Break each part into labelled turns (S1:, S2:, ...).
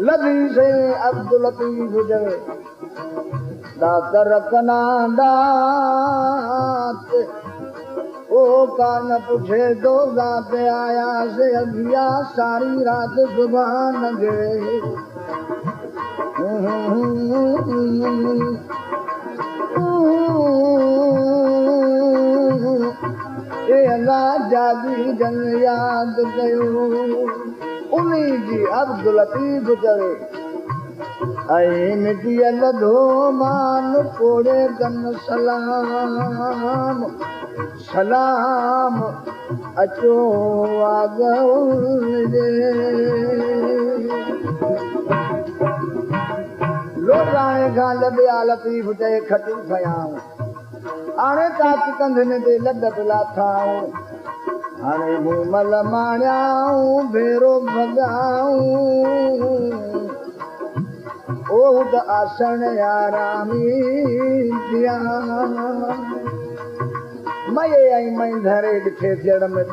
S1: लदी से अब्दुल लतीफ जवे दातर कनाडात ओ कान पूछे दो रात आया से अभिया सारी रात जुबान गए अल्लाह जादी जन याद कयो उन्हीं जी अब्दुल लतीफ चवे ऐं मिटीअ लधो मान कोड़े कन सलाम सलाम अचो आगुजे लोटाणे खां लॾिया लतीफ चए खटी खयाऊं हाणे काकी कंधनि ते लॾ पिला थाऊं हाणे मूं मल माणियाऊं भेरो भॻाऊं ओ त आसण आरामी दिया मये ऐं मई धरे ॾिठे थियण में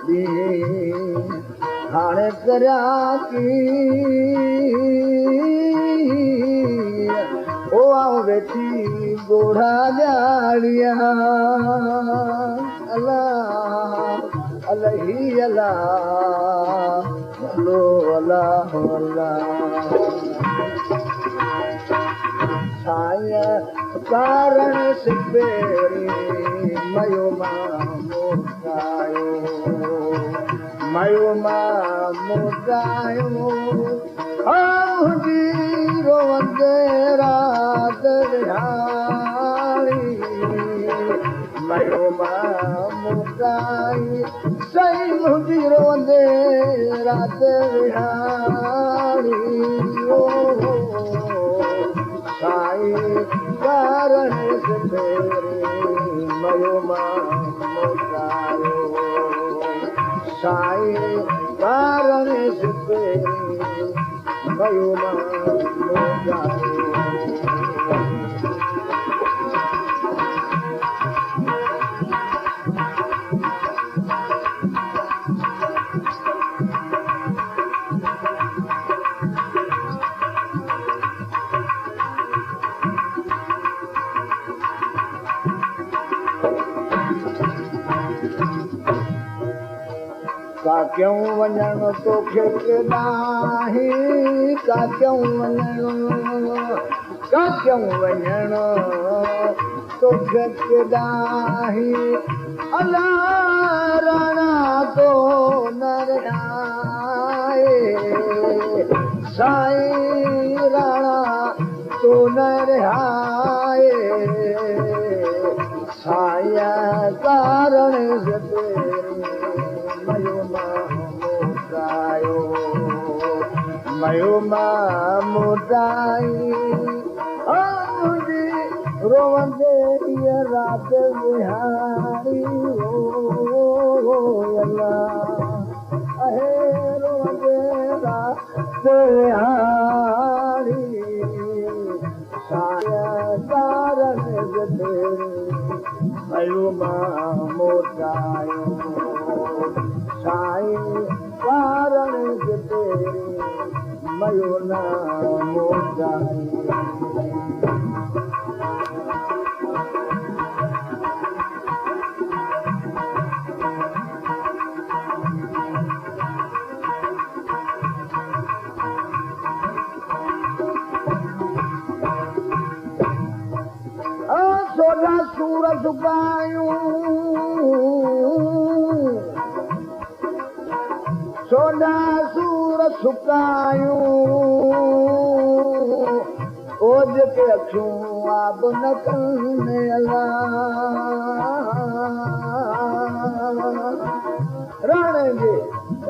S1: ॾी हाणे करिया की ओ आऊं वेठी गोढ़ा ॼाड़िया अल्लाह अलही अल्लाह अल्लो अल्लाह अल्लाह छाया कारण सिपेरी मयो मोटायो रोवंदे रात विहारी मयो मोटाई सही मुंहिंजी रोवंदे रात विहारी साई कारण सिपेरी मयो मोटायो साई कारण सिपेरी मयो मोटायो क्यों वञण तोखे केॾाहीं का क्यों वञण तोखे केॾाहीं अल्लाह राणा तो न रहाए साईं राणा तो न रहाए साया कारण मयो मोटाई रोवंदे रात विहारी अल्लाह अहे रोवंदे रात विहारी साया कारण मयो मोटायो साईं कारण मयो न मोटाई सोडा सूर झुकायूं सोना सूर सुकायूं ओज के अखियूं आब न कने राणे जे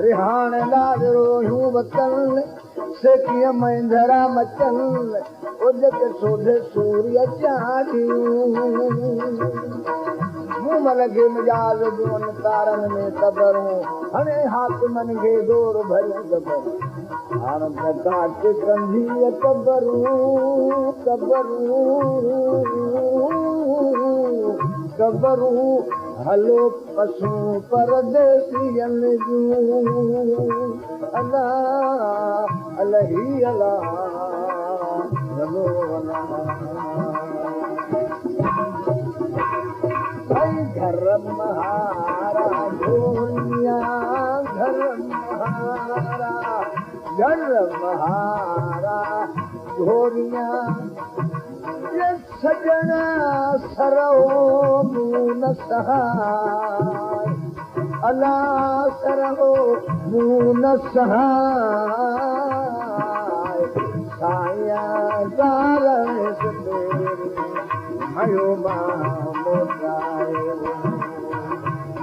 S1: रिहाण लाजरो यूं वतन सेकीअ मंझरा मचल ओज के सोधे सूर्य चाढ़ियूं मुंह लगे मिजाज जुअन तारन में तबरूं हणे हाकिमन खे दौर भरियूं ज़बर हाण त काट कंधी कबरूं कबरूं हलो पशू परदेसियन जूं अल्लाह अलही अल्लाह रबो अल्लाह घर महारा ढोलिया घर महारा ढोलिया ये सजन सरो मून सहाय अल्लाह सरो मून सहाय साया गारण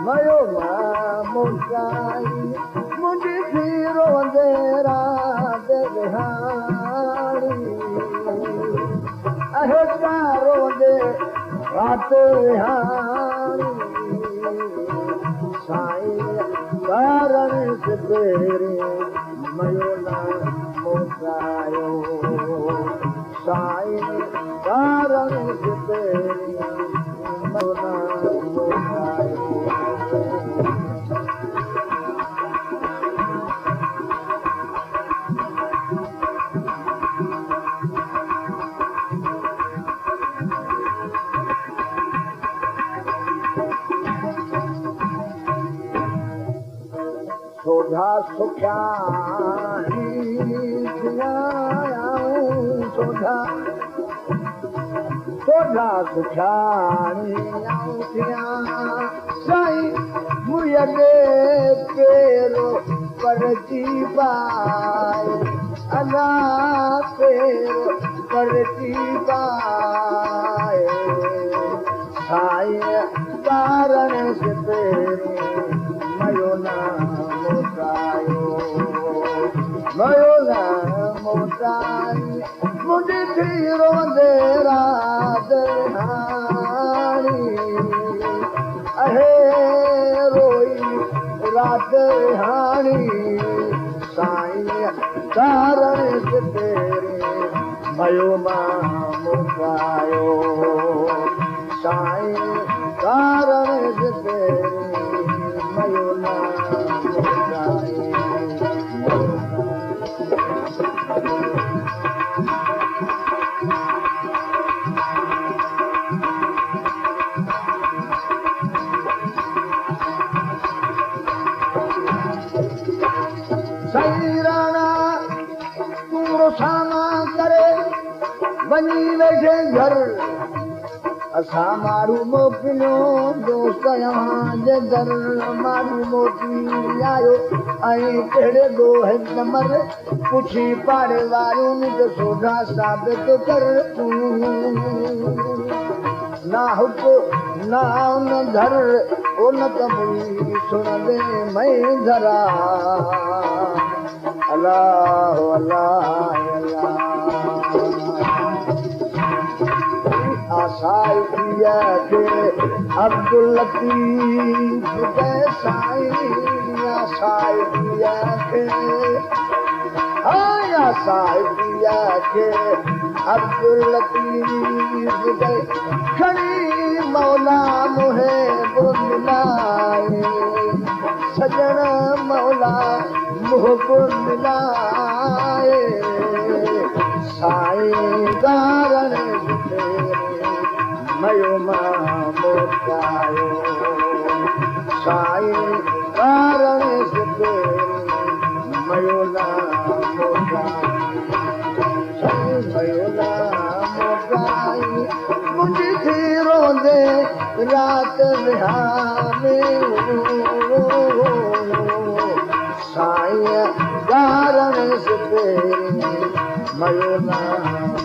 S1: मयो मोटाई मुंहिंजी थी रोंदे रात विहारी अहेका रोंदे रात विहारी साईं कारण से पेरे मयो ना मोटायो साईं कारण से पेरे मयो ना मोटायो सोधा सुख्याणी सोधा सुख्याणी साईं मुझे पेरो परची पाए अल्लाह पेरो परची पाए साईं कारण से पेरे मयो ना मोटाई मुझे थी रोंदे रात हारी अहे रोई रात हारी साईं कारण से तेरे मयो मां मोटायो साईं कारण से तेरे मयो ना मोटायो वञी वेठे घर असां माण्हू मोकिलियो दोस्त जे घर माण्हू मोटी आयो ऐं कहिड़े ॻोहे नंबर पुछी पाड़े वारियुनि जो सोधा साबित कर ना हुक ना उन घर उन कबूई सुणंदे मैं धरा अल्लाह अल्लाह अल्लाह आसाइया के अब्दुल लतीफ के साईं आसाइया के आसाइया के अब्दुल लतीफ के खड़ी मौला मुहे बुलाए सजन मौला मुह बुलाए साईं कारण मयो मां मोटायो साईं कारण से मयो ना मोटायो मयो ना मोटाई मुंहिंजी थी रोंदे रात विहामे साईं कारण से मयो ना